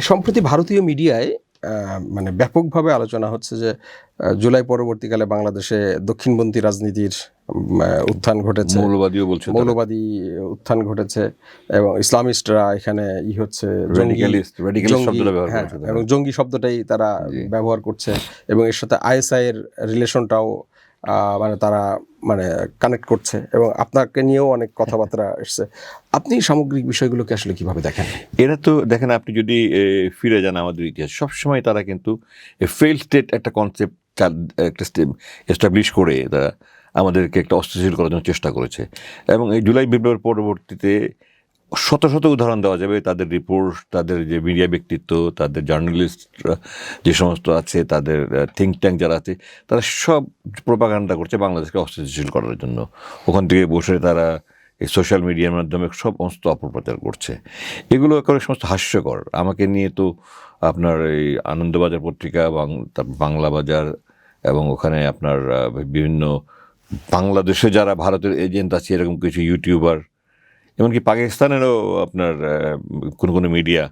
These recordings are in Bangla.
সম্প্রতি ভারতীয় মিডিয়ায় মানে ব্যাপকভাবে আলোচনা হচ্ছে যে জুলাই পরবর্তীকালে বাংলাদেশে দক্ষিণপন্থী রাজনীতির উত্থান ঘটেছে, মৌলবাদীও বলছে, মৌলবাদী উত্থান ঘটেছে এবং ইসলামিস্টরা এখানে হচ্ছে রেডিক্যালিস্ট শব্দটা ব্যবহার হ্যাঁ, করছে এবং জঙ্গি শব্দটাই তারা ব্যবহার করছে এবং এর সাথে আইএসআই এর রিলেশনটাও মানে তারা মানে কানেক্ট করছে এবং আপনাকে নিয়েও অনেক কথাবার্তা এসছে। আপনি সামগ্রিক বিষয়গুলোকে আসলে কিভাবে দেখেন? এরা তো দেখেন, আপনি যদি ফিরে যান আমাদের ইতিহাস, সবসময় তারা কিন্তু ফেল স্টেট একটা কনসেপ্ট একটা এস্টাবলিশ করে তারা আমাদেরকে একটা অস্থিতিশীল করার জন্য চেষ্টা করেছে। এবং এই জুলাই বিপ্লবের পরবর্তীতে শত শত উদাহরণ দেওয়া যাবে। তাদের রিপোর্ট, তাদের যে মিডিয়া ব্যক্তিত্ব, তাদের জার্নালিস্টরা যে সমস্ত আছে, তাদের থিঙ্ক ট্যাঙ্ক যারা আছে, তারা সব প্রোপাগান্ডা করছে বাংলাদেশকে অস্থিতিশীল করার জন্য। ওখান থেকে বসে তারা এই সোশ্যাল মিডিয়ার মাধ্যমে সমস্ত অপপ্রচার করছে। এগুলো একেবারে সমস্ত হাস্যকর। আমাকে নিয়ে তো আপনার এই আনন্দবাজার পত্রিকা, বাংলা বাজার এবং ওখানে আপনার বিভিন্ন বাংলাদেশে যারা ভারতের এজেন্ট আছে এরকম কিছু ইউটিউবার, এমনকি পাকিস্তানেরও আপনার কোনো মিডিয়া,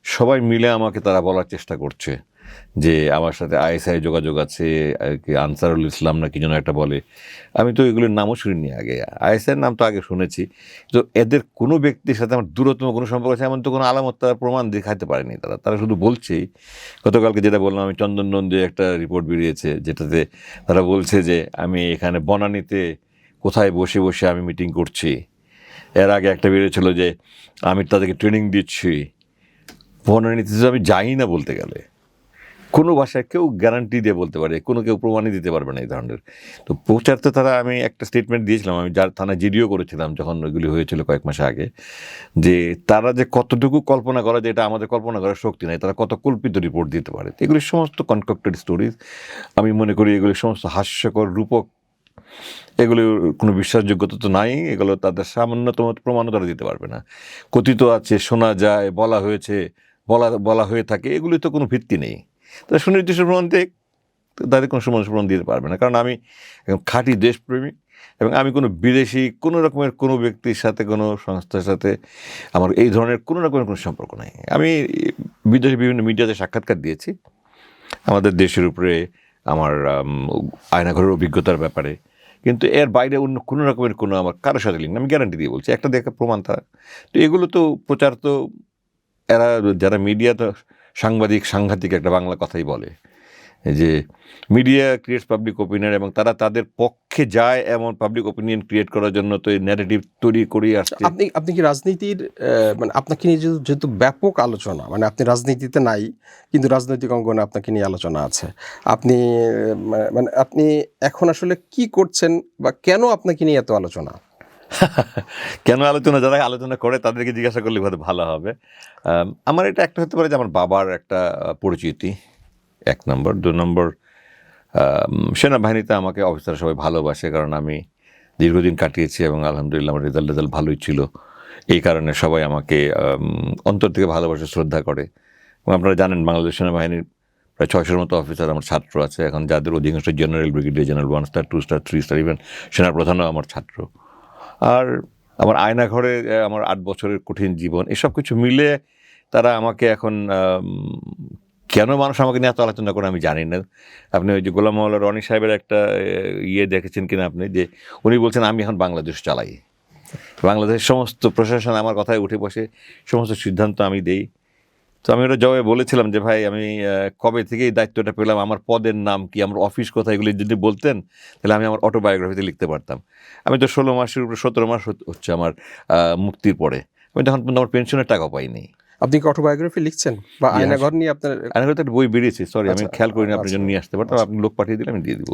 সবাই মিলে আমাকে তারা বলার চেষ্টা করছে যে আমার সাথে আইএসআই যোগাযোগ আছে, আনসারুল ইসলাম না কি যেন একটা বলে। আমি তো এগুলোর নামও শুনিনি আগে। আইএসআইয়ের নাম তো আগে শুনেছি, তো এদের কোনো ব্যক্তির সাথে আমার দূরতম কোনো সম্পর্ক আছে এমন তো কোনো আলামত তারা প্রমাণ দেখাতে পারেনি। তারা শুধু বলছেই। গতকালকে যেটা বললাম আমি, চন্দন নন্দী একটা রিপোর্ট বেরিয়েছে যেটাতে তারা বলছে যে আমি এখানে বনানীতে কোথায় বসে বসে আমি মিটিং করছি। এর আগে একটা বেরিয়েছিল যে আমি তাদেরকে ট্রেনিং দিচ্ছি। বনানীতে আমি যাই না বলতে গেলে কোনো ভাষায় কেউ গ্যারান্টি দিয়ে বলতে পারে, কেউ প্রমাণই দিতে পারবে না এই ধরনের। তো প্রচারতে তারা, আমি একটা স্টেটমেন্ট দিয়েছিলাম, আমি যার থানায় জিডিও করেছিলাম যখন ওইগুলি হয়েছিল কয়েক মাস আগে, যে তারা যে কতটুকু কল্পনা করে যে এটা আমাদের কল্পনা করার শক্তি নেই, তারা কত কল্পিত রিপোর্ট দিতে পারে। এগুলি সমস্ত কনকক্টেড স্টোরিজ। আমি মনে করি এগুলি সমস্ত হাস্যকর রূপক, এগুলোর কোনো বিশ্বাসযোগ্যতা তো নাই। এগুলো তাদের সামান্যতম প্রমাণও তারা দিতে পারবে না। কথিত আছে, শোনা যায়, বলা হয়েছে, বলা হয়ে থাকে, এগুলি তো কোনো ভিত্তি নেই। তারা সুনির্দিষ্ট প্রমাণ দিয়ে তাদের কোনো সমস্যা প্রমাণ দিতে পারবে না। কারণ আমি খাঁটি দেশপ্রেমী এবং আমি কোনো বিদেশি কোনো রকমের কোনো ব্যক্তির সাথে, কোনো সংস্থার সাথে আমার এই ধরনের কোনো রকমের কোনো সম্পর্ক নাই। আমি বিদেশি বিভিন্ন মিডিয়াতে সাক্ষাৎকার দিয়েছি আমাদের দেশের উপরে, আমার আয়নাঘরের অভিজ্ঞতার ব্যাপারে, কিন্তু এর বাইরে অন্য কোনো রকমের কোনো আমার কারোর সাথে লিঙ্ক, আমি গ্যারান্টি দিয়ে বলছি, একটা দেখা প্রমাণ তারা। তো এগুলো তো প্রচার তো এরা যারা মিডিয়া, তো সাংঘাতিক একটা বাংলা কথাই বলে যে মিডিয়া ক্রিয়েটস পাবলিক ওপিনিয়ন, এবং তারা তাদের পক্ষে যায় এমন পাবলিক ওপিনিয়ন ক্রিয়েট করার জন্য তো এই ন্যারেটিভ তৈরি করেই আসছে। আপনি কি রাজনীতির মানে আপনাকে নিয়ে যেহেতু ব্যাপক আলোচনা, মানে আপনি রাজনীতিতে নাই কিন্তু রাজনৈতিক অঙ্গনে আপনাকে নিয়ে আলোচনা আছে, আপনি মানে আপনি এখন আসলে কি করছেন বা কেন আপনাকে নিয়ে এত আলোচনা? কেন আলোচনা, যারা আলোচনা করে তাদেরকে জিজ্ঞাসা করলে ভালো হবে। আমার এটা একটা হতে পারে যে আমার বাবার একটা পরিচিতি, 1 নম্বর। 2 নম্বর, সেনাবাহিনীতে আমাকে অফিসার সবাই ভালোবাসে, কারণ আমি দীর্ঘদিন কাটিয়েছি এবং আলহামদুলিল্লাহ আমার রেজাল্ট ভালোই ছিল। এই কারণে সবাই আমাকে অন্তর থেকে ভালোবাসে, শ্রদ্ধা করে। এবং আপনারা জানেন বাংলাদেশ সেনাবাহিনীর প্রায় 600-র মতো অফিসার আমার ছাত্র আছে এখন, যাদের অধিকাংশ general, brigadier general, 1 star, 2 star, 3 star, even সেনাপ্রধানও আমার ছাত্র। আর আমার আয়নাঘরে আমার 8 বছরের কঠিন জীবন, এসব কিছু মিলে তারা আমাকে এখন, কেন মানুষ আমাকে নিয়ে এত আলোচনা করে আমি জানি না। আপনি ওই যে গোলাম মাওলা রনি সাহেবের একটা দেখেছেন কিনা আপনি, যে উনি বলছেন আমি এখন বাংলাদেশ চালাই, বাংলাদেশের সমস্ত প্রশাসন আমার কথায় উঠে বসে, সমস্ত সিদ্ধান্ত আমি দেই। তো আমি ওটা জবাবে বলেছিলাম যে ভাই, আমি কবে থেকে এই দায়িত্বটা পেলাম, আমার পদের নাম কি, আমার অফিস কোথায়, এগুলি যদি বলতেন তাহলে আমি আমার অটোবায়োগ্রাফিতে লিখতে পারতাম। আমি তো 16 মাসের উপরে 17 মাস হচ্ছে আমার মুক্তির পরে, আমি তখন পর্যন্ত আমার পেনশনের টাকা পাইনি। আপনি কি অটোবায়োগ্রাফি লিখছেন বা আয়নাঘর নিয়ে আপনার? আয়নাঘর তো একটা বই বেরিয়েছে, সরি আমি খেয়াল করিনি, আপনার জন্য নিয়ে আসতে পারতাম, আপনি লোক পাঠিয়ে দিলে আমি দিয়ে দিব।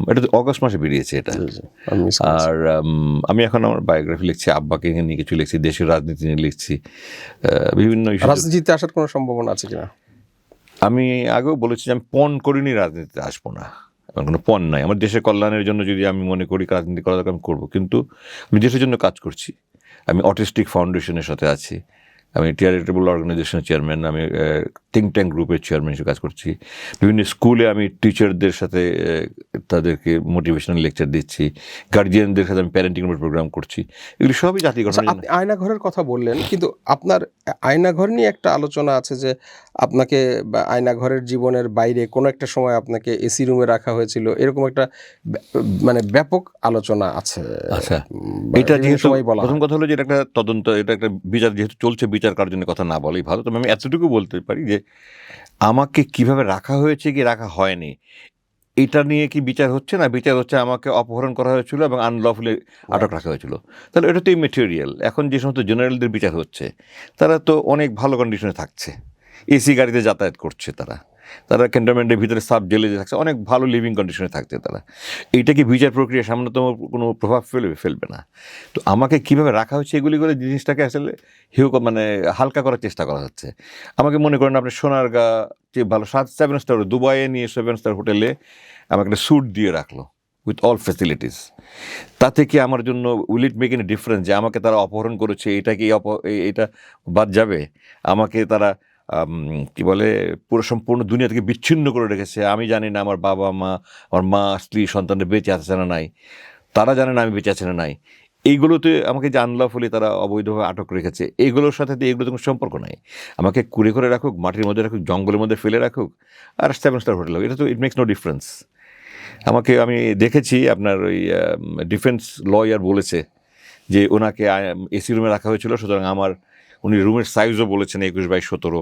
এটা তো অগস্ট মাসে বেরিয়েছে এটা। আর আমি এখন আমার বায়োগ্রাফি লিখছি, আব্বাকে নিয়ে কিছু লিখছি, দেশের রাজনীতি নিয়ে লিখছি, বিভিন্ন রাজনীতিতে আসার কোনো সম্ভাবনা আছে কিনা? আমি আগেও বলেছি যে আমি পণ করিনি, রাজনীতিতে আসবো না, আমার কোনো পণ নাই। আমার দেশের কল্যাণের জন্য যদি আমি মনে করি রাজনীতি করা দরকার আমি করবো, কিন্তু আমি দেশের জন্য কাজ করছি। আমি অটিস্টিক ফাউন্ডেশনের সাথে আছি, আমি চ্যারিটেবল অর্গানাইজেশনের চেয়ারম্যান, আমি থিঙ্ক ট্যাঙ্ক গ্রুপের চেয়ারম্যান হিসেবে কাজ করছি, বিভিন্ন স্কুলে আমি টিচারদের সাথে তাদেরকে মোটিভেশনাল লেকচার দিচ্ছি, গার্জিয়ানদের সাথে আমি প্যারেন্টিং প্রোগ্রাম করছি, এগুলি সবই জাতি গঠনের জন্য। আপনি আয়নাঘরের কথা বললেন, কিন্তু আপনার আয়নাঘর নিয়ে একটা আলোচনা আছে যে আপনাকে আয়নাঘরের জীবনের বাইরে কোনো একটা সময় আপনাকে এসি রুমে রাখা হয়েছিল, এরকম একটা মানে ব্যাপক আলোচনা আছে। আচ্ছা, বা এটা বিভিন্ন যেহেতু সময় বলা প্রথম হয়। কথা হলো যে এটা একটা তদন্ত, এটা একটা বিচার যেহেতু চলছে, বিচার করার জন্য কথা না বলেই ভালো। তবে আমি এতটুকু বলতে পারি যে আমাকে কিভাবে রাখা হয়েছে কি রাখা হয়নি এটা নিয়ে কি বিচার হচ্ছে না, বিচার হচ্ছে আমাকে অপহরণ করা হয়েছিল এবং আনলফুলি আটক রাখা হয়েছিল, তাহলে এটা তো ইমেটেরিয়াল। এখন যে সমস্ত জেনারেলদের বিচার হচ্ছে তারা তো অনেক ভালো কন্ডিশনে থাকছে, এসি গাড়িতে যাতায়াত করছে, তারা ক্যান্টনমেন্টের ভিতরে সাব জেলে থাকছে, অনেক ভালো লিভিং কন্ডিশনে থাকছে তারা। এইটা কি বিচার প্রক্রিয়া সামান্যতম কোনো প্রভাব ফেলবে না? তো আমাকে কিভাবে রাখা হচ্ছে এগুলি করে জিনিসটাকে আসলে মানে হালকা করার চেষ্টা করা হচ্ছে। আমাকে মনে করেন আপনি সোনারগাঁ যে ভালো 7 স্টার দুবাইয়ে নিয়ে 7 স্টার হোটেলে আমাকে একটা স্যুট দিয়ে রাখলো উইথ অল ফ্যাসিলিটিস। তাতে কি আমার জন্য will it make any difference যে আমাকে তারা অপহরণ করেছে এটা কি এটা বাদ যাবে? আমাকে তারা কি বলে পুরো সম্পূর্ণ দুনিয়া থেকে বিচ্ছিন্ন করে রেখেছে, আমি জানি না আমার বাবা মা, আমার মা, স্ত্রী, সন্তানরা বেঁচে আছে না নাই, তারা জানে না আমি বেঁচে আছে না নাই, এইগুলোতে আমাকে যে আনলফুলি তারা অবৈধভাবে আটক রেখেছে, এইগুলোর সাথে তো এগুলোতে কোনো সম্পর্ক নাই। আমাকে কুড়ে করে রাখুক, মাটির মধ্যে রাখুক, জঙ্গলের মধ্যে ফেলে রাখুক, আর 7 স্টার হোটেল হোক, এটা তো ইট মেক্স নো ডিফারেন্স। আমি দেখেছি আপনার ওই ডিফেন্স লয়ার বলেছে যে ওনাকে এসি রুমে রাখা হয়েছিল, সুতরাং উনি রুমের সাইজও বলেছেন 21x17,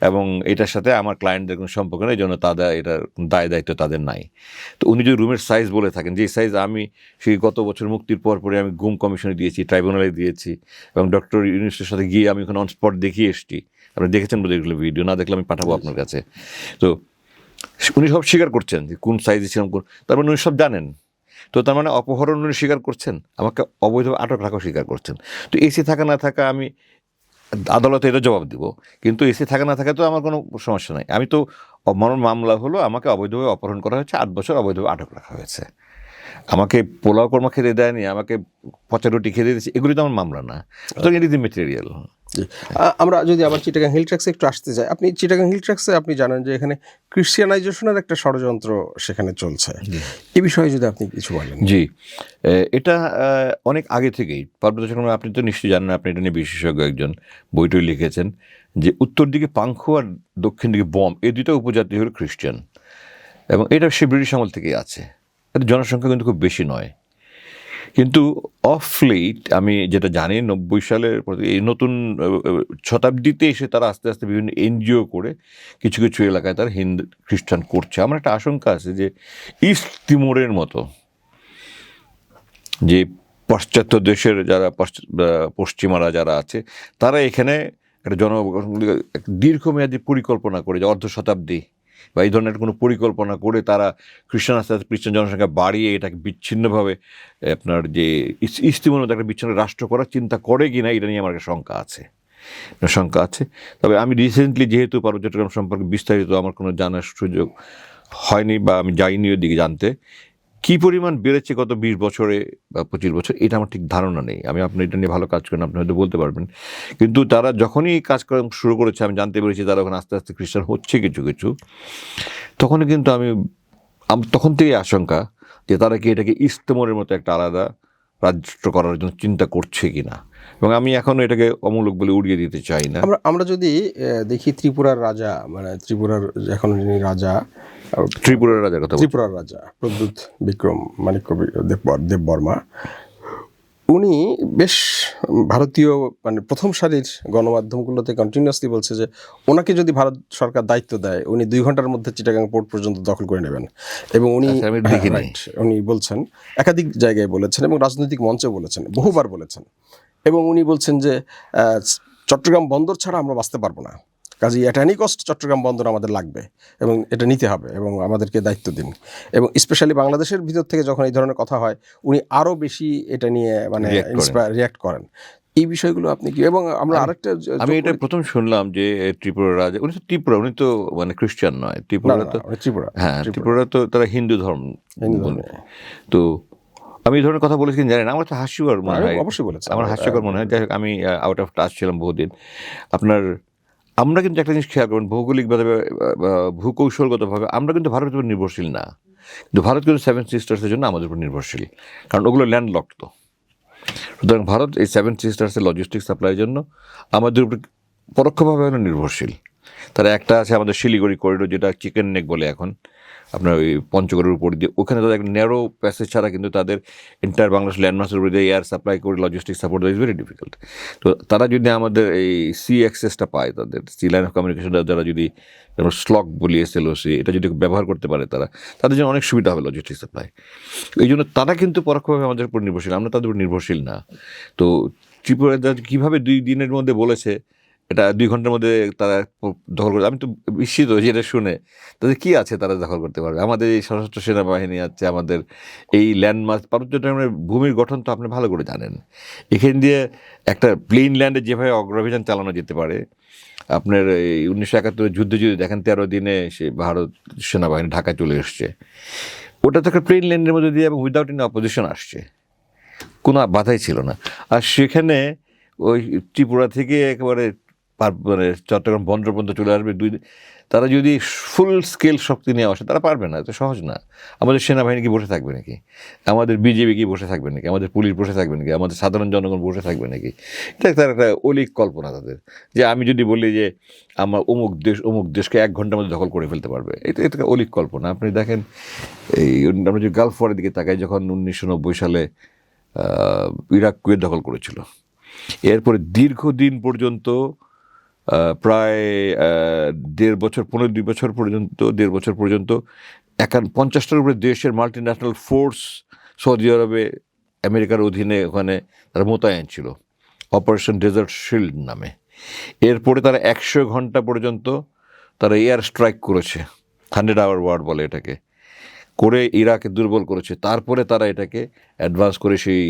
এবং এটার সাথে আমার ক্লায়েন্টদের কোনো সম্পর্ক নেই, জন্য তাদের এটার দায়িত্ব তাদের নাই। তো উনি যদি রুমের সাইজ বলে থাকেন, যে সাইজ আমি সেই গত বছর মুক্তির পরে আমি গুম কমিশনে দিয়েছি, ট্রাইব্যুনালে দিয়েছি, এবং ডক্টর ইউনুসের সাথে গিয়ে আমি ওখানে অনস্পট দেখিয়ে এসেছি, আপনি দেখেছেন বোধহয় এগুলো, ভিডিও না দেখলে আমি পাঠাবো আপনার কাছে। তো উনি সব স্বীকার করছেন যে কোন সাইজে ছিলাম, তার মানে উনি সব জানেন। তো তার মানে অপহরণ উনি স্বীকার করছেন, আমাকে অবৈধভাবে আটক রাখাও স্বীকার করছেন। তো এসি থাকা না থাকা আমি আদালতে এটা জবাব দিব, কিন্তু এসি থাকা না থাকা তো আমার কোনো সমস্যা নাই। আমি তো মামলা হলো আমাকে অবৈধভাবে অপহরণ করা হয়েছে, 8 বছর অবৈধভাবে আটক রাখা হয়েছে, আমাকে পোলাও কর্মা খেতে দেয়নি, আমাকে পচা রুটি খেতে দিয়েছে, এগুলি তো আমার মামলা না, সুতরাং এটি মেটেরিয়াল। আমরা যদি আবার চিটাগাং হিল ট্র্যাক্সে একটু আসতে যাই, আপনি চিটাগাং হিল ট্র্যাক্সে আপনি জানেন যে এখানে ক্রিশ্চিয়ানাইজেশনের একটা ষড়যন্ত্র সেখানে চলছে, এ বিষয়ে যদি আপনি কিছু বলেন। জি, এটা অনেক আগে থেকেই পার্বত্য চট্টগ্রামে, আপনি তো নিশ্চয়ই জানেন, আপনি এটা নিয়ে বিশেষজ্ঞ একজন, বইটই লিখেছেন, যে উত্তর দিকে পাংখু আর দক্ষিণ দিকে বম, এই দুটো উপজাতি হলো খ্রিস্টান, এবং এটা সে ব্রিটিশ আমল থেকেই আছে। এর জনসংখ্যা কিন্তু খুব বেশি নয়, কিন্তু অফ লেট আমি যেটা জানি 90 সালের এই নতুন শতাব্দীতে এসে তারা আস্তে আস্তে বিভিন্ন এনজিও করে কিছু কিছু এলাকায় তারা হিন্দু খ্রিস্টান করছে। আমার একটা আশঙ্কা আছে যে ইস্ট তিমোরের মতো যে পাশ্চাত্য দেশের যারা পশ্চিমারা যারা আছে, তারা এখানে একটা দীর্ঘমেয়াদী পরিকল্পনা করে, যে অর্ধ শতাব্দী বা এই ধরনের কোনো পরিকল্পনা করে তারা খ্রিস্টান আস্তে আস্তে খ্রিস্টান জনসংখ্যা বাড়িয়ে এটাকে বিচ্ছিন্নভাবে আপনার যে ইস্তিমোর মধ্যে একটা বিচ্ছিন্ন রাষ্ট্র করার চিন্তা করে কি না, এটা নিয়ে আমার একটা শঙ্কা আছে। তবে আমি রিসেন্টলি যেহেতু পার্বত্য চট্টগ্রাম সম্পর্কে বিস্তারিত আমার কোনো জানার সুযোগ হয়নি, বা আমি যাইনি ওদিকে জানতে, কী পরিমাণ বেড়েছে গত 20 বছরে বা 25 বছর, এটা আমার ঠিক ধারণা নেই। আপনি এটা নিয়ে ভালো কাজ করেন, আপনি হয়তো বলতে পারবেন। কিন্তু তারা যখনই কাজ করা শুরু করেছে, আমি জানতে পেরেছি তারা ওখানে আস্তে আস্তে খ্রিস্টান হচ্ছে কিছু, তখনই কিন্তু আমি তখন থেকেই আশঙ্কা যে তারা কি এটাকে ইস্তেমরের মতো একটা আলাদা রাষ্ট্র করার জন্য চিন্তা করছে কিনা, এবং আমি এখনো এটাকে অমূলক বলে উড়িয়ে দিতে চাই না। আমরা যদি দেখি ত্রিপুরার রাজা, মানে ত্রিপুরার এখন যিনি রাজা, ত্রিপুরার রাজার কথা, ত্রিপুরার রাজা প্রদ্যুৎ বিক্রম মাণিক্য দেববর্মা, উনি বেশ ভারতীয় মানে প্রথম সারির গণমাধ্যমগুলোতে কন্টিনিউয়াসলি বলছে যে ওনাকে যদি ভারত সরকার দায়িত্ব দেয়, উনি 2 ঘন্টার মধ্যে চিটাগাং পোর্ট পর্যন্ত দখল করে নেবেন। এবং উনি উনি বলছেন, একাধিক জায়গায় বলেছেন, এবং রাজনৈতিক মঞ্চে বলেছেন, বহুবার বলেছেন, এবং উনি বলছেন যে চট্টগ্রাম বন্দর ছাড়া আমরা বাঁচতে পারবো না, কাজেই এট এনি কস্ট চট্টগ্রাম বন্দর আমাদের লাগবে এবং এটা নিতে হবে এবং আমাদেরকে দায়িত্ব দিন। এবং স্পেশালি বাংলাদেশের ভিতর থেকে যখন এই ধরনের কথা হয়, উনি আরও বেশি এটা নিয়ে মানে রিয়াক্ট করেন। এই বিষয়গুলো আপনি কি, এবং আমরা আরেকটা, আমি এটা প্রথম শুনলাম যে ত্রিপুরার রাজা, উনি তো মানে খ্রিস্টান নয়, ত্রিপুরা তো ত্রিপুরা, হ্যাঁ ত্রিপুরা তো তারা হিন্দু ধর্ম। তো আমি এই ধরনের কথা বলেছি কিনা জানি না, আমার তো হাস্যকর মনে হয়, অবশ্যই বলেছেন। আমার হাস্যকর মনে হয়। যাই হোক, আমি আউট অফ টাচ ছিলাম বহুদিন। আমরা কিন্তু একটা জিনিস খেয়াল করবেন, ভৌগোলিকভাবে ভূকৌশলগতভাবে আমরা কিন্তু ভারতের উপর নির্ভরশীল না, কিন্তু ভারত কিন্তু সেভেন সিস্টার্সের জন্য আমাদের উপর নির্ভরশীল, কারণ ওগুলো ল্যান্ডলকড। তো সুতরাং ভারত এই সেভেন সিস্টার্সের লজিস্টিক সাপ্লাইয়ের জন্য আমাদের উপর পরোক্ষভাবে নির্ভরশীল। তারা একটা আছে আমাদের শিলিগুড়ি করিডোর, যেটা চিকেন নেক বলে এখন, আপনার ওই পঞ্চগড়ের উপর দিয়ে, ওখানে তাদের একটা ন্যারো প্যাসেজ ছাড়া কিন্তু তাদের এন্টায়ার বাংলাদেশ ল্যান্ডমাসের উপর দিয়ে এয়ার সাপ্লাই করে logistic support is very difficult. তো তারা যদি আমাদের এই সি অ্যাক্সেসটা পায়, তাদের সি লাইন অফ কমিউনিকেশনটা যারা যদি স্লক বলি এসএলওসি, এটা যদি ব্যবহার করতে পারে তারা, তাদের জন্য অনেক সুবিধা হবে লজিস্টিক সাপ্লাই। এই জন্য তারা কিন্তু পরোক্ষভাবে আমাদের উপর নির্ভরশীল, আমরা তাদের উপর নির্ভরশীল না। তো ত্রিপুরা কীভাবে 2 দিনের মধ্যে বলেছে এটা 2 ঘন্টার মধ্যে তারা দখল করে, আমি তো বিস্মিত যে এটা শুনে। তাদের কী আছে তারা দখল করতে পারবে? আমাদের এই সশস্ত্র সেনাবাহিনী আছে, আমাদের এই ল্যান্ডমার্ক পার্বত্য চট্টগ্রামের ভূমির গঠন তো আপনি ভালো করে জানেন। এখান দিয়ে একটা প্লেন ল্যান্ডে যেভাবে অগ্রাভিযান চালানো যেতে পারে, আপনার এই 1971 যুদ্ধে যদি দেখেন 13 দিনে সে ভারত সেনাবাহিনী ঢাকায় চলে এসছে, ওটা তো একটা প্লেন ল্যান্ডের মধ্যে দিয়ে এবং উইদাউট এনি অপোজিশন আসছে, কোনো বাধাই ছিল না। আর সেখানে ওই ত্রিপুরা থেকে একেবারে মানে চট্টগ্রাম বন্দর পর্যন্ত চলে আসবে তারা যদি ফুল স্কেল শক্তি নিয়ে আসে, তারা পারবে না, এটা সহজ না। আমাদের সেনাবাহিনী কি বসে থাকবে নাকি? আমাদের বিজেপি কি বসে থাকবে নাকি? আমাদের পুলিশ বসে থাকবে নাকি? আমাদের সাধারণ জনগণ বসে থাকবে নাকি? এটা তার একটা অলীক কল্পনা তাদের, যে আমি যদি বলি যে আমার অমুক দেশকে 1 ঘন্টার মধ্যে দখল করে ফেলতে পারবে, এটা অলীক কল্পনা। আপনি দেখেন এই আমরা যদি গালফ ওয়ারের দিকে তাকাই, যখন 1990 সালে ইরাক কুয়েত দখল করেছিল, এরপরে দীর্ঘদিন পর্যন্ত প্রায় 1.5 বছর 2 বছর পর্যন্ত 1.5 বছর পর্যন্ত 50টার উপরে দেশের মাল্টি ন্যাশনাল ফোর্স সৌদি আরবে আমেরিকার অধীনে ওখানে তারা মোতায়েন ছিল, অপারেশন ডেজার্ট শিল্ড নামে। এরপরে তারা 100 ঘন্টা পর্যন্ত তারা এয়ার স্ট্রাইক করেছে, 100 আওয়ার ওয়ার বলে এটাকে, করে ইরাকে দুর্বল করেছে। তারপরে তারা এটাকে অ্যাডভান্স করে সেই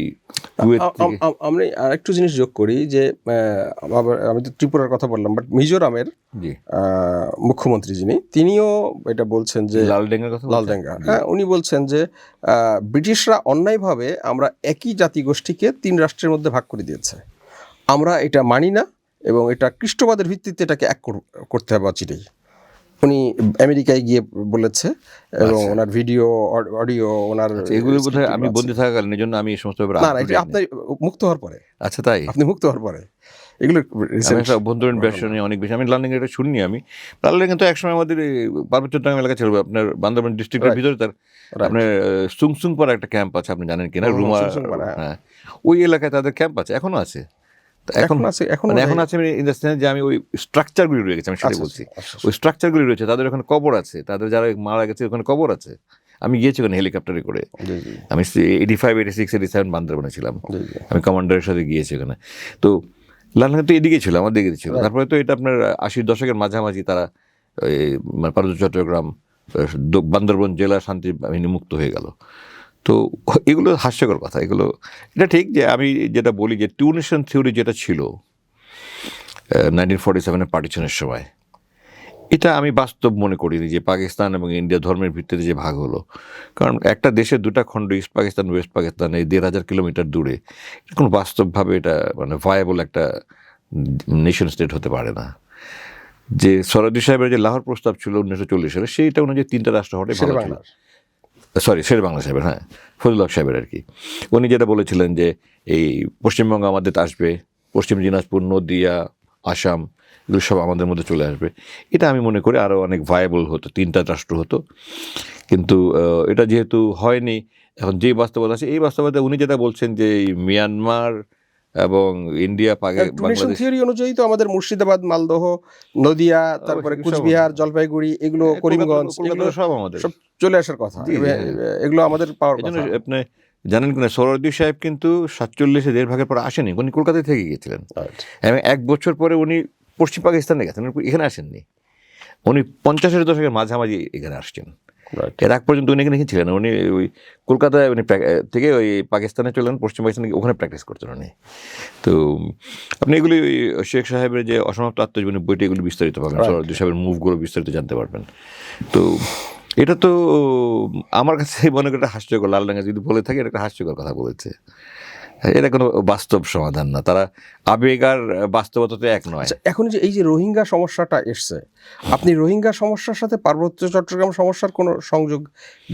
আমি আরেকটু জিনিস যোগ করি যে আমি তো ত্রিপুরার কথা বললাম, বাট মিজোরামের মুখ্যমন্ত্রী তিনিও এটা বলছেন যে লালডেঙ্গা, হ্যাঁ, উনি বলছেন যে ব্রিটিশরা অন্যায়ভাবে আমরা একই জাতিগোষ্ঠীকে 3 রাষ্ট্রের মধ্যে ভাগ করে দিয়েছে, আমরা এটা মানি না এবং এটা খ্রিস্টবাদের ভিত্তিতে এটাকে এক করতে হবে অচিরেই। উনি আমেরিকায় গিয়ে বলেছে এবং ওনার ভিডিও অডিও ওনার এগুলো বোধহয় আমি বন্দী থাকাকালীন, এই জন্য আমি এই সমস্ত ব্যাপারে আপনার মুক্ত হওয়ার পরে। আচ্ছা, তাই? আপনি মুক্ত হওয়ার পরে এগুলো অভ্যন্তরীণ বেশনে অনেক বেশি আমি লার্নিং এটা শুনিনি। আমি লার্নিং তো একসময় আমাদের পার্বত্য চট্টগ্রাম এলাকা ছিল, আপনার বান্দরবান ডিস্ট্রিক্টের ভিতরে তার আপনার সুংসুংপাড়া একটা ক্যাম্প আছে, আপনি জানেন কিনা, রুমা, হ্যাঁ, ওই এলাকায় তাদের ক্যাম্প আছে, এখনো আছে। এখন আছে ইন দ্য সেন্স যে আমি ওই স্ট্রাকচারগুলি রয়ে গেছে, আমি সেটা বলছি। ওই স্ট্রাকচারগুলি রয়েছে, তাদের ওখানে কবর আছে, তাদের যারা মারা গেছে ওখানে কবর আছে। আমি গিয়েছি ওখানে হেলিকপ্টারে করে, আমি 85, 86, 87 বান্দরবানে ছিলাম, আমি কমান্ডারের সাথে গিয়েছি ওখানে। তো লালখান তো এদিকে ছিল, আমার দিকে ছিল। তারপরে তো এটা আপনার 80 দশকের মাঝামাঝি তারা পার্বত্য চট্টগ্রাম বান্দরবান জেলা শান্তি বাহিনী মুক্ত হয়ে গেল। তো এগুলো হাস্যকর কথা। এটা ঠিক যে আমি যেটা বলি যে 2 নেশন থিওরি যেটা ছিল 1947 পার্টিশনের সময়, এটা আমি বাস্তব মনে করিনি যে পাকিস্তান এবং ইন্ডিয়া ধর্মের ভিত্তিতে যে ভাগ হলো। কারণ একটা দেশের 2টা খণ্ড, ইস্ট পাকিস্তান ওয়েস্ট পাকিস্তান, এই 1,500 কিলোমিটার দূরে, এটা কোনো বাস্তবভাবে এটা মানে ভায়াবল একটা নেশন স্টেট হতে পারে না। যে সরাদি সাহেবের যে লাহোর প্রস্তাব ছিল 1940 সালে, সেইটা অনুযায়ী 3টা রাষ্ট্র হতে ভালো ছিল। শের বাংলা সাহেবের, হ্যাঁ, ফজলুল হক সাহেবের আর কি। উনি যেটা বলেছিলেন যে এই পশ্চিমবঙ্গ আমাদের আসবে, পশ্চিম দিনাজপুর, নদিয়া, আসাম, এগুলো সব আমাদের মধ্যে চলে আসবে। এটা আমি মনে করি আরও অনেক ভায়াবল হতো, 3টা রাষ্ট্র হতো। কিন্তু এটা যেহেতু হয়নি, এখন যে বাস্তবতা আছে, এই বাস্তবতা উনি যেটা বলছেন যে মিয়ানমার এবং ইন্ডিয়া বাংলাদেশ থিওরি অনুযায়ী তো আমাদের মুর্শিদাবাদ, মালদহ, নদিয়া, তারপরে কুচবিহার, জলপাইগুড়ি, এগুলো করিমগঞ্জ, এগুলো সব আমাদের সব চলে আসার কথা, এগুলো আমাদের পাওয়ার কথা। আপনি জানেন কিনা, সোহরাওয়ার্দী সাহেব কিন্তু 47-এ 1.5 ভাগের পর আসেনি, উনি কলকাতায় থেকে গিয়েছিলেন। এবং 1 বছর পরে উনি পশ্চিম পাকিস্তানে গেছেন, এখানে আসেননি। উনি 50-এর দশকের মাঝামাঝি এখানে আসছেন। এর আগ পর্যন্ত উনি এখানে ছিলেন, উনি ওই কলকাতায় উনি থেকে ওই পাকিস্তানে চলেন, পশ্চিম পাকিস্তানে ওখানে প্র্যাকটিস করতেন উনি। তো আপনি এগুলি ওই শেখ সাহেবের যে অসমাপ্ত আত্মজীবনী বইটি, এগুলি বিস্তারিত পাবেন, সোহরাওয়ার্দী সাহেবের মুভগুলো বিস্তারিত জানতে পারবেন। তো এটা তো আমার কাছে মনে করি একটা হাস্যকর, লাল ডাঙ্গা যদি বলে থাকে এটা একটা হাস্যকর কথা বলেছে। এটা কোনো বাস্তব সমাধান না, তারা আবেগ আর বাস্তবতা তো এক নয়। আচ্ছা, এখন যে এই যে রোহিঙ্গা সমস্যাটা এসছে, আপনি রোহিঙ্গা সমস্যার সাথে পার্বত্য চট্টগ্রাম সমস্যার কোনো সংযোগ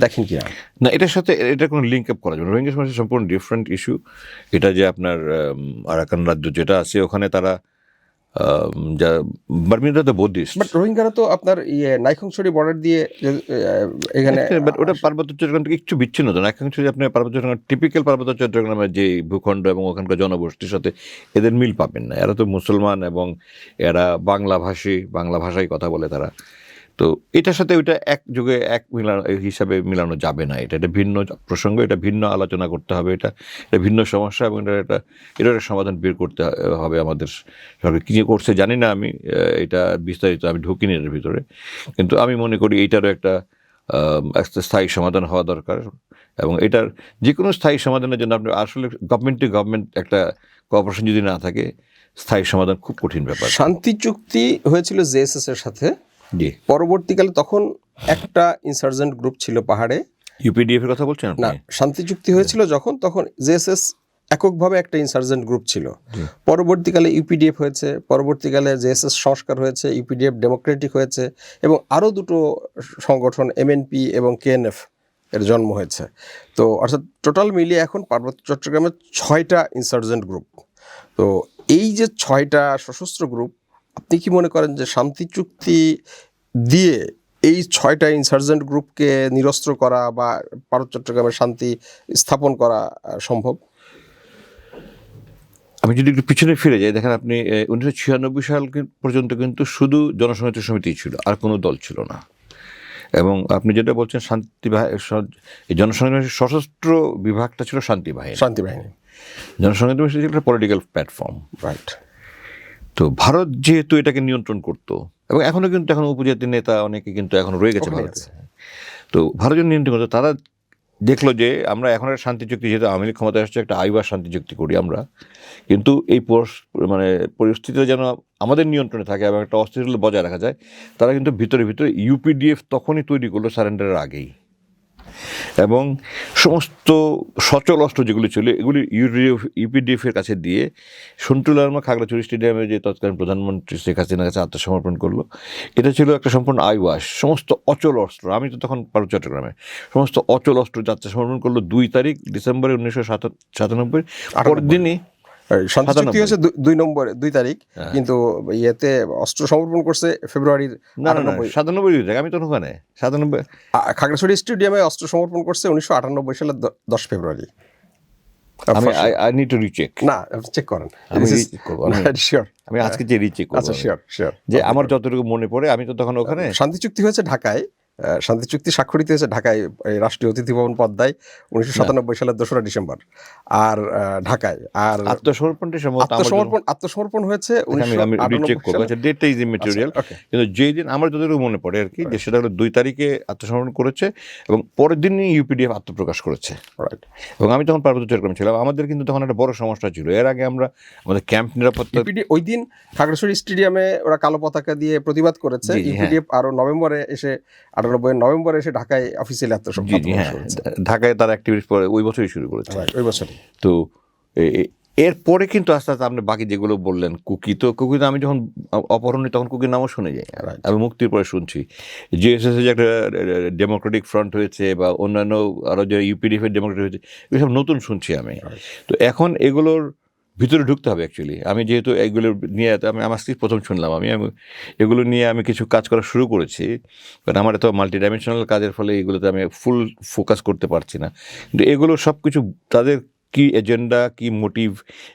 দেখেন কিনা? না, এটার সাথে এটা কোনো লিঙ্ক আপ করা যাবে না। রোহিঙ্গা সমস্যা সম্পূর্ণ ডিফারেন্ট ইস্যু। এটা যে আপনার আরাকান রাজ্য যেটা আছে ওখানে তারা যা বার্মিরা তো বৌদ্ধিস্ট, বাট রোহিঙ্গারা তো আপনার নাইখংছড়ি বর্ডার দিয়ে এখানে বাট ওটা পার্বত্য চট্টগ্রাম থেকে একটু বিচ্ছিন্ন তো না। এখন যদি আপনি পার্বত্য চট্টগ্রাম, টিপিক্যাল পার্বত্য চট্টগ্রামের যে ভূখণ্ড এবং ওখানকার জনগোষ্ঠীর সাথে এদের মিল পাবেন না। এরা তো মুসলমান এবং এরা বাংলাভাষী, বাংলা ভাষায় কথা বলে তারা। তো এটার সাথে ওইটা এক যুগে এক মিলানো হিসাবে মিলানো যাবে না। এটা একটা ভিন্ন প্রসঙ্গ, এটা ভিন্ন আলোচনা করতে হবে, এটা ভিন্ন সমস্যা এবং এটার একটা সমাধান বের করতে হবে আমাদের সরকার। কী করছে জানি না আমি, এটা বিস্তারিত আমি ঢুকিনি এর ভিতরে, কিন্তু আমি মনে করি এইটারও একটা স্থায়ী সমাধান হওয়া দরকার। এবং এটার যে কোনো স্থায়ী সমাধানের জন্য আপনি আসলে গভর্নমেন্ট টু গভর্নমেন্ট একটা কোঅপারেশন যদি না থাকে, স্থায়ী সমাধান খুব কঠিন ব্যাপার। শান্তি চুক্তি হয়েছিল জেএসএস এর সাথে, জি। পরবর্তীকালে তখন একটা ইনসার্জেন্ট গ্রুপ ছিল পাহাড়ে। ইউপিডিএফ এর কথা বলছেন আপনি? না, শান্তি চুক্তি হয়েছিল যখন, তখন জেএসএস এককভাবে একটা ইনসার্জেন্ট গ্রুপ ছিল। পরবর্তীকালে ইউপিডিএফ হয়েছে, পরবর্তীকালে জেএসএস সংস্কার হয়েছে, ইউপিডিএফ ডেমোক্রেটিক হয়েছে এবং আরও দুটো সংগঠন এমএনপি এবং কেএনএফ এর জন্ম হয়েছে। তো অর্থাৎ টোটাল মিলিয়ে এখন পার্বত্য চট্টগ্রামের 6টা ইনসার্জেন্ট গ্রুপ। তো এই যে 6টা সশস্ত্র গ্রুপ, আপনি কি মনে করেন যে শান্তি চুক্তি দিয়ে এই 6টা ইনসার্জেন্ট গ্রুপকে নিরস্ত্র করা বা পার্বত্য চট্টগ্রামের শান্তি স্থাপন করা সম্ভব? আমি যদি একটু পিছনে ফিরে যাই, দেখেন আপনি 1996 সাল পর্যন্ত কিন্তু শুধু জনসংহতি সমিতি ছিল, আর কোনো দল ছিল না। এবং আপনি যেটা বলছেন জনসংহতি সশস্ত্র বিভাগটা ছিল শান্তি বাহিনী। জনসংহতি ছিল একটা পলিটিক্যাল প্ল্যাটফর্ম, রাইট। তো ভারত যেহেতু এটাকে নিয়ন্ত্রণ করতো, এবং এখনও কিন্তু এখন উপজাতি নেতা অনেকে কিন্তু এখন রয়ে গেছে ভারতে, তো ভারত যখন নিয়ন্ত্রণ করতো, তারা দেখলো যে আমরা এখন একটা শান্তি চুক্তি, যেহেতু আওয়ামী লীগ ক্ষমতায় আসছে, একটা আইবার শান্তি চুক্তি করি আমরা, কিন্তু এই মানে পরিস্থিতিটা যেন আমাদের নিয়ন্ত্রণে থাকে এবং একটা অস্থিরতা বজায় রাখা যায়। তারা কিন্তু ভিতরে ভিতরে ইউপিডিএফ তখনই তৈরি করলো সারেন্ডারের আগেই, এবং সমস্ত সচল অস্ত্র যেগুলি ছিল এগুলি ইউপিডিএফের কাছে দিয়ে সন্টু লারমা খাগড়াছড়ি স্টেডিয়ামে যে তৎকালীন প্রধানমন্ত্রী শেখ হাসিনার কাছে আত্মসমর্পণ করলো। এটা ছিল একটা সম্পূর্ণ আইওয়াস, সমস্ত অচল অস্ত্র। আমি তো তখন পার্বত্য চট্টগ্রামে, সমস্ত অচল অস্ত্র আত্মসমর্পণ করলো 2 তারিখ ডিসেম্বরে 1997। পরের দিনই শান্তি চুক্তি হয়েছে 2 তারিখ, কিন্তু ইয়েতে অস্ত্র সমর্পণ করছে ফেব্রুয়ারির 97। আমি তখন ওখানে 97 খাগড়াছড়ি স্টেডিয়ামে অস্ত্র সমর্পণ করছে 1998 সালের 10 February. I need to recheck. না, আপনি চেক করেন, আমি আজকে যে রিচেক করব। আচ্ছা, শিওর যে আমার যতটুকু মনে পড়ে, আমি তো তখন ওখানে। শান্তি চুক্তি হয়েছে ঢাকায়, শান্তি চুক্তি স্বাক্ষরিত হয়েছে ঢাকায় রাষ্ট্রীয় অতিথি ভবন পদ্মায় 1997 সালের 2রা ডিসেম্বর। আর ঢাকায় আর আত্মসমর্পণ হয়েছে 1998 সালে। ডেটটা ইজ ইমেটেরিয়াল, কিন্তু যেই দিন আমার যতটুকু মনে পড়ে আর কি, যে সেটা হলো 2 তারিখে আত্মসমর্পণ করেছে এবং পরের দিনই ইউপিডিএফ আত্মপ্রকাশ করেছে। এবং আমি তখন পার্বত্য চট্টগ্রাম ছিলাম। আমাদের কিন্তু তখন একটা বড় সমস্যা ছিল, এর আগে আমরা আমাদের ক্যাম্প নিরাপত্তা, ওই দিন খাগড়াছড়ি স্টেডিয়ামে ওরা কালো পতাকা দিয়ে প্রতিবাদ করেছে। ইউপিডিএফ আরো নভেম্বরে এসে 98 নভেম্বরে এসে ঢাকায় অফিসিয়ালি আত্মসমর্পণ। ঢাকায় তার অ্যাক্টিভিটিস পরে ওই বছরই শুরু করেছে, ওই বছরই। তো এরপরে কিন্তু আস্তে আস্তে আপনি বাকি যেগুলো বললেন, কুকি তো আমি যখন অপহরণে তখন কুকির নামও শুনে যাই, আমি মুক্তির পরে শুনছি। জিএসএস যে একটা ডেমোক্রেটিক ফ্রন্ট হয়েছে বা অন্যান্য আরও যে ইউপিডিএফ এর ডেমোক্রেটিক হয়েছে, এসব নতুন শুনছি আমি। তো এখন এগুলোর ভিতরে ঢুকতে হবে অ্যাকচুয়ালি। আমি যেহেতু এগুলো নিয়ে আমার স্ত্রী প্রথম শুনলাম, আমি এগুলো নিয়ে আমি কিছু কাজ করা শুরু করেছি, কারণ আমার তো মাল্টি ডাইমেনশনাল কাজের ফলে এগুলোতে আমি ফুল ফোকাস করতে পারছি না। কিন্তু এগুলো সব কিছু তাদের কি এজেন্ডা, কি মোটিভ,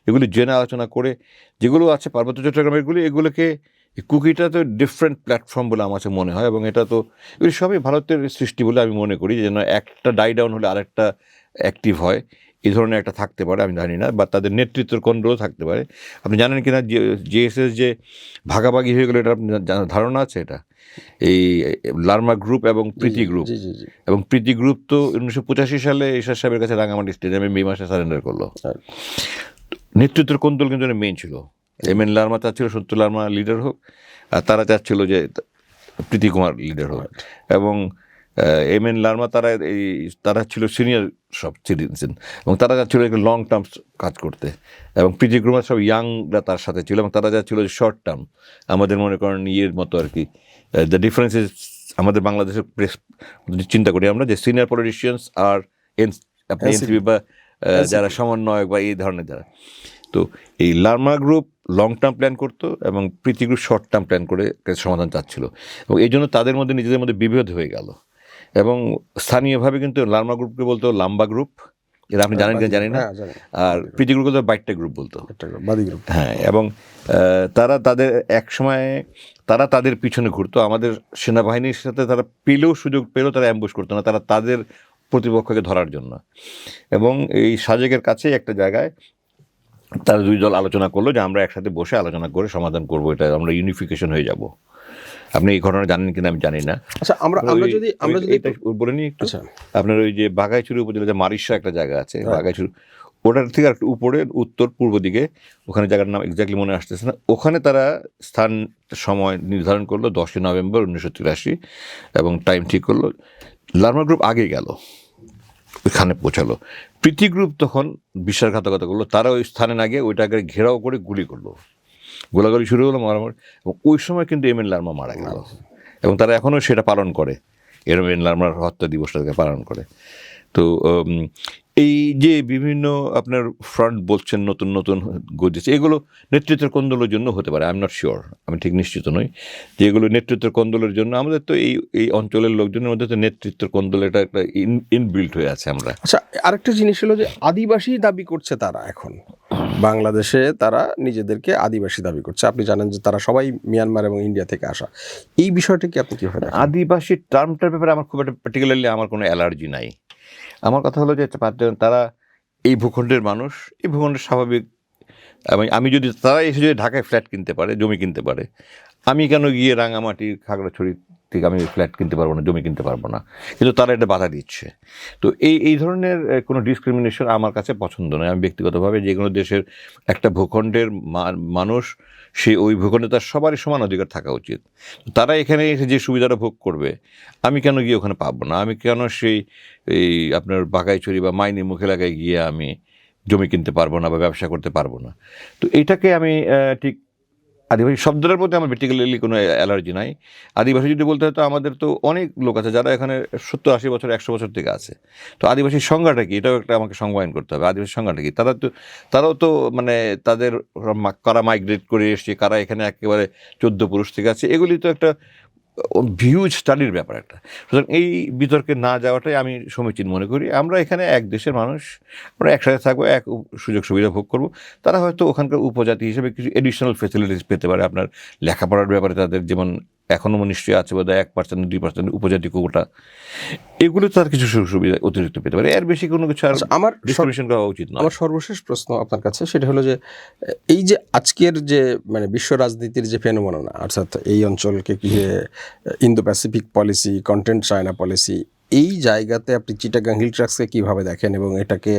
এগুলি জেনে আলোচনা করে যেগুলো আছে পার্বত্য চট্টগ্রামের এগুলোকে, কুকিটা তো ডিফারেন্ট প্ল্যাটফর্ম বলে আমার কাছে মনে হয়, এবং এটা তো এগুলি সবই ভারতের সৃষ্টি বলে আমি মনে করি। যেন একটা ডাই ডাউন হলে আরেকটা অ্যাক্টিভ হয়, এই ধরনের একটা থাকতে পারে, আমি জানি না, বা তাদের নেতৃত্বের কন্ট্রোল থাকতে পারে। আপনি জানেন কিনা জিএসএস যে ভাগাভাগি হয়ে গেলো, এটা আপনার ধারণা আছে? এটা এই লারমা গ্রুপ এবং প্রীতি গ্রুপ, এবং প্রীতি গ্রুপ তো 1985 সালে এরশাদ সাহেবের কাছে রাঙামাটি স্টেডিয়ামে মে মাসে সারেন্ডার করলো। নেতৃত্বের কন্ট্রোল কিন্তু মেইন ছিল এমএন লারমা, চাচ্ছিল সত্য লারমা লিডার হোক, আর তারা চাচ্ছিল যে প্রীতি কুমার লিডার হোক। এবং এম এন লার্মা তারা ছিল সিনিয়র সব সিটিজেন এবং তারা যাচ্ছিল একটু লং টার্ম কাজ করতে, এবং পিজি গ্রুমার সব ইয়াংরা তার সাথে ছিল, এবং তারা যাচ্ছিল শর্ট টার্ম আমাদের মনে করেন ইয়ের মতো আর কি। দ্য ডিফারেন্স ইজ আমাদের বাংলাদেশের প্রেস চিন্তা করি আমরা যে সিনিয়র পলিটিশিয়ানস আর আপনি এনসিপি বা যারা সমন্বয়ক বা এই ধরনের যারা, তো এই Larma group long term plan করতো এবং প্রীতি গ্রুপ শর্ট টার্ম প্ল্যান করে সমাধান চাচ্ছিল, এবং এই জন্য তাদের মধ্যে নিজেদের মধ্যে বিভেদ হয়ে গেল। এবং স্থানীয়ভাবে কিন্তু লার্মা গ্রুপকে বলতো লাম্বা গ্রুপ, এরা আপনি জানেন কিনা জানি না, আর প্রীতি গ্রুপ বলতো বাইটটা গ্রুপ বলতো, হ্যাঁ। এবং তারা তাদের এক সময় তারা তাদের পিছনে ঘুরতো, আমাদের সেনাবাহিনীর সাথে তারা সুযোগ পেলেও তারা অ্যাম্বুশ করতো না, তারা তাদের প্রতিপক্ষকে ধরার জন্য। এবং এই সাজেকের কাছে একটা জায়গায় তারা দুই দল আলোচনা করলো যে আমরা একসাথে বসে আলোচনা করে সমাধান করবো, এটা আমরা ইউনিফিকেশন হয়ে যাব। আপনি এই ঘটনা জানেন কিনা আমি জানি না। আচ্ছা, আমরা যদি এটা বলে নিই একটু। আপনার ওই যে বাঘাইছড়ি উপজেলা যে মারিশা একটা জায়গা আছে, বাঘাইছড়ি ওটার থেকে একটু উপরে উত্তর পূর্ব দিকে, ওখানে জায়গার নাম এক্স্যাক্টলি মনে আসতেছে না, ওখানে তারা স্থান সময় নির্ধারণ করলো 10ই নভেম্বর 1983, এবং টাইম ঠিক করলো। লার্মা গ্রুপ আগে গেল, ওইখানে পৌঁছালো। প্রীতি গ্রুপ তখন বিশ্বাসঘাতকতা করলো, তারা ওই স্থানে না গিয়ে ওইটাকে ঘেরাও করে গুলি করলো, গোলাগুলি শুরু হলো, মারামারি। এবং ওই সময় কিন্তু এম এন লার্মা মারা গেল, এবং তারা এখনও সেটা পালন করে, এম এন লার্মার হত্যা দিবসটাকে পালন করে। তো এই যে বিভিন্ন আপনার ফ্রন্ট বলছেন নতুন নতুন গদিয়েছে, এগুলো নেতৃত্বের কোন্দলের জন্য হতে পারে, আই এম নট শিওর, আমি ঠিক নিশ্চিত নই যে এগুলো নেতৃত্বের কোন্দলের জন্য। আমাদের তো এই অঞ্চলের লোকজনের মধ্যে তো নেতৃত্বের কোন্দল এটা একটা ইনবিল্ট হয়ে আছে আমরা। আচ্ছা, আরেকটা জিনিস হলো যে আদিবাসী দাবি করছে তারা, এখন বাংলাদেশে তারা নিজেদেরকে আদিবাসী দাবি করছে। আপনি জানেন যে তারা সবাই মিয়ানমার এবং ইন্ডিয়া থেকে আসা। এই বিষয়টাকে আপনি কীভাবে দেখেন? আদিবাসী টার্মটার ব্যাপারে আমার খুব একটা পার্টিকুলারলি আমার কোনো অ্যালার্জি নাই। আমার কথা হলো যে তারা এই ভূখণ্ডের মানুষ, এই ভূখণ্ডের স্বাভাবিক। আমি যদি তারা এসে যদি ঢাকায় ফ্ল্যাট কিনতে পারে, জমি কিনতে পারে, আমি কেন গিয়ে রাঙামাটি খাগড়াছড়ি থেকে আমি ফ্ল্যাট কিনতে পারবো না, জমি কিনতে পারবো না? কিন্তু তারা এটা বাধা দিচ্ছে। তো এই ধরনের কোনো ডিসক্রিমিনেশন আমার কাছে পছন্দ নয়। আমি ব্যক্তিগতভাবে যে কোনো দেশের একটা ভূখণ্ডের মানুষ, সে ওই ভূখণ্ডে তার সবারই সমান অধিকার থাকা উচিত। তারা এখানে এসে যে সুবিধাটা ভোগ করবে, আমি কেন গিয়ে ওখানে পাবো না? আমি কেন এই আপনার বাঘাইছড়ি বা মাইনি মুখ এলাকায় গিয়ে আমি জমি কিনতে পারবো না বা ব্যবসা করতে পারবো না? তো এইটাকে আমি ঠিক আদিবাসী শব্দটার প্রতি আমার পার্টিকুলারলি কোনো অ্যালার্জি নাই। আদিবাসী যদি বলতে হয় তো আমাদের তো অনেক লোক আছে যারা এখানে 70-80 বছর 100 বছর থেকে আছে। তো আদিবাসীর সংজ্ঞাটা কি, এটাও একটা আমাকে সংজ্ঞায়ন করতে হবে। আদিবাসীর সংজ্ঞাটা কি? তারাও তো মানে তাদের কারা মাইগ্রেট করে এসছে, কারা এখানে একেবারে 14 পুরুষ থেকে আছে, এগুলি তো একটা হিউজ স্টাডির ব্যাপার একটা। সুতরাং এই বিতর্কে না যাওয়াটাই আমি সমীচীন মনে করি। আমরা এখানে এক দেশের মানুষ, আমরা একসাথে থাকবো, এক সুযোগ সুবিধা ভোগ করব। তারা হয়তো ওখানকার উপজাতি হিসেবে কিছু এডিশনাল ফেসিলিটিস পেতে পারে। আপনার লেখাপড়ার ব্যাপারে তাদের যেমন এখনও নিশ্চয়ই আছে বোধহয় 1% 2% উপজাতি কোটা, এগুলো তার কিছু সুযোগ সুবিধা অতিরিক্ত পেতে পারে। এর বেশি কোনো কিছু আমার ডিসক্রিমিনেশন করা উচিত না। আমার সর্বশেষ প্রশ্ন আপনার কাছে সেটা হলো যে এই যে আজকের যে মানে বিশ্ব রাজনীতির যে ফেনোমেনন, অর্থাৎ এই অঞ্চলকে কি Indo Pacific policy, content China policy, এই জায়গাতে আপনি চিটাগাং হিল ট্রাক্সকে কীভাবে দেখেন এবং এটাকে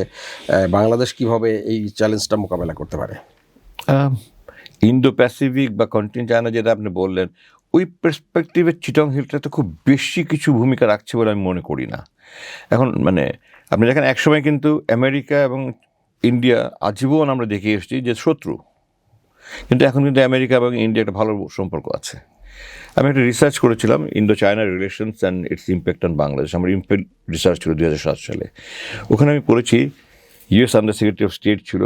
বাংলাদেশ কিভাবে এই চ্যালেঞ্জটা মোকাবেলা করতে পারে? ইন্দো প্যাসিফিক বা কন্টেন্ট চায়না যেটা আপনি বললেন, ওই পার্সপেক্টিভে চিটাগং হিলটা তো খুব বেশি কিছু ভূমিকা রাখছে বলে আমি মনে করি না। এখন মানে আপনি দেখেন একসময় কিন্তু আমেরিকা এবং ইন্ডিয়া আজীবন আমরা দেখে এসেছি যে শত্রু, কিন্তু এখন কিন্তু আমেরিকা এবং ইন্ডিয়া একটা ভালো সম্পর্ক আছে। আমি একটা রিসার্চ করেছিলাম, Indo China relations and it's impact on Bangladesh. আমার ইম্প্যাক্ট রিসার্চ ছিল 2007 সালে। ওখানে আমি পড়েছি US under secretary of state ছিল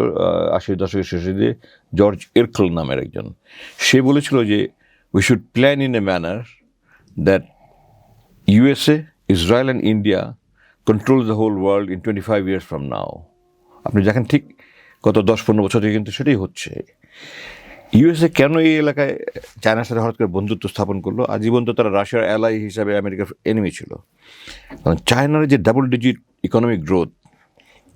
80 দশকের শেষে দিয়ে জর্জ এরকল নামের একজন। সে বলেছিল যে we should plan in a manner that USA, Israel and India control the whole world in 25 years from now. আপনি দেখেন ঠিক গত 10-15 বছর থেকে কিন্তু সেটাই হচ্ছে। ইউএসএ কেন এই এলাকায় চায়নার সাথে হঠাৎ করে বন্ধুত্ব স্থাপন করলো? আজীবন তো তারা রাশিয়ার অ্যালাই হিসাবে আমেরিকার এনিমি ছিল। কারণ চায়নার যে ডাবল ডিজিট ইকোনমিক গ্রোথ,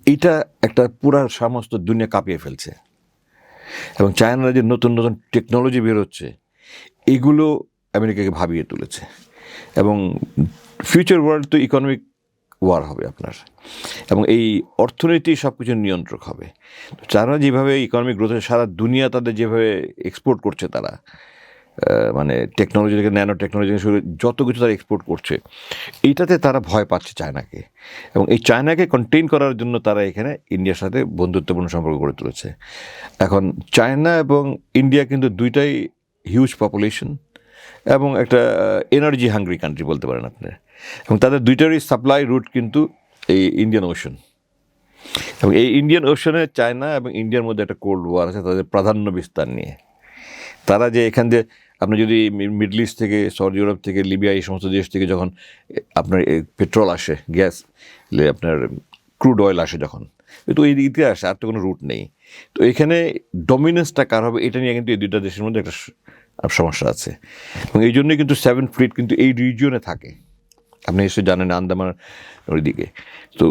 এইটা একটা পুরা সমস্ত দুনিয়া কাঁপিয়ে ফেলছে। এবং চায়নার যে নতুন নতুন টেকনোলজি বেরোচ্ছে, এগুলো আমেরিকাকে ভাবিয়ে তুলেছে। এবং ফিউচার ওয়ার্ল্ড তো ইকোনমিক ওয়ার হবে আপনার, এবং এই অর্থনীতি সব কিছুর নিয়ন্ত্রক হবে। তারা যেভাবে ইকোনমিক গ্রোথে সারা দুনিয়া তাদের যেভাবে এক্সপোর্ট করছে, তারা মানে টেকনোলজি থেকে ন্যানো টেকনোলজি শুরু যত কিছু তারা এক্সপোর্ট করছে, এইটাতে তারা ভয় পাচ্ছে চায়নাকে, এবং এই চায়নাকে কন্টেইন করার জন্য তারা এখানে ইন্ডিয়ার সাথে বন্ধুত্বপূর্ণ সম্পর্ক গড়ে তুলেছে। এখন চায়না এবং ইন্ডিয়া কিন্তু দুইটাই হিউজ পপুলেশন এবং একটা এনার্জি হাঙ্গ্রি কান্ট্রি বলতে পারেন আপনি, এবং তাদের দুইটারই সাপ্লাই রুট কিন্তু এই ইন্ডিয়ান ওশন, এবং এই ইন্ডিয়ান ওশনে চায়না এবং ইন্ডিয়ার মধ্যে একটা কোল্ড ওয়ার আছে তাদের প্রাধান্য বিস্তার নিয়ে। তারা যে এখান দিয়ে আপনি যদি মিডল ইস্ট থেকে, সৌদি আরব থেকে, লিবিয়া, এই সমস্ত দেশ থেকে যখন আপনার পেট্রোল আসে, গ্যাস, আপনার ক্রুড অয়েল আসে যখন, তো এই দিক দিয়ে আসে, আর তো কোনো রুট নেই। তো এখানে ডমিনেন্সটা কার হবে এটা নিয়ে কিন্তু এই দুইটা দেশের মধ্যে একটা সমস্যা আছে, এবং এই জন্যই কিন্তু 7 ফ্লিট কিন্তু এই রিজিয়নে থাকে। আপনি নিশ্চয়ই জানেন আন্দামান ওইদিকে। তো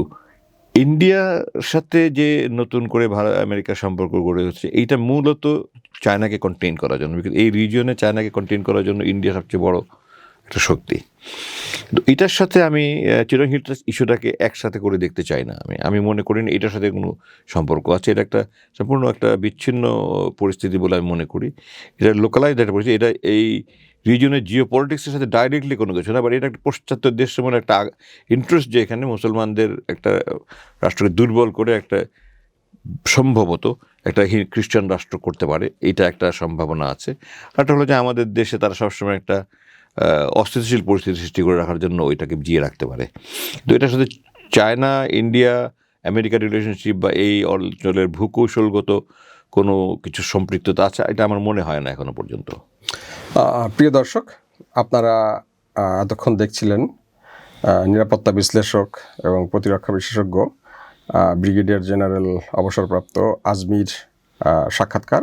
ইন্ডিয়ার সাথে যে নতুন করে ভারত আমেরিকার সম্পর্ক গড়ে হচ্ছে, এইটা মূলত চায়নাকে কন্টেইন করার জন্য, বিকজ এই রিজিয়নে চায়নাকে কন্টেইন করার জন্য ইন্ডিয়া সবচেয়ে বড় একটা শক্তি। তো এটার সাথে আমি চিরংহিল ইস্যুটাকে একসাথে করে দেখতে চাই না। আমি মনে করি না এটার সাথে কোনো সম্পর্ক আছে। এটা একটা সম্পূর্ণ একটা বিচ্ছিন্ন পরিস্থিতি বলে আমি মনে করি। এটা লোকালাইজ একটা পরিস্থিতি, এটা এই রিজিয়নের জিও পলিটিক্সের সাথে ডাইরেক্টলি কোনো কিছু না, বাট এটা একটা পাশ্চাত্য দেশের মনে একটা ইন্টারেস্ট যে এখানে মুসলমানদের একটা রাষ্ট্রকে দুর্বল করে একটা সম্ভবত একটা খ্রিস্টান রাষ্ট্র করতে পারে, এইটা একটা সম্ভাবনা আছে। আরটা হলো যে আমাদের দেশে তারা সবসময় একটা অস্থিতিশীল পরিস্থিতি সৃষ্টি করে রাখার জন্য ওইটাকে জিয়ে রাখতে পারে। তো এটার সাথে চায়না, ইন্ডিয়া, আমেরিকার রিলেশনশিপ বা এই অঞ্চলের ভূকৌশলগত কোনো কিছু সম্পৃক্ততা আছে এটা আমার মনে হয় না এখনো পর্যন্ত। প্রিয় দর্শক, আপনারা এতক্ষণ দেখছিলেন নিরাপত্তা বিশ্লেষক এবং প্রতিরক্ষা বিশেষজ্ঞ ব্রিগেডিয়ার জেনারেল অবসরপ্রাপ্ত আজমির সাক্ষাৎকার।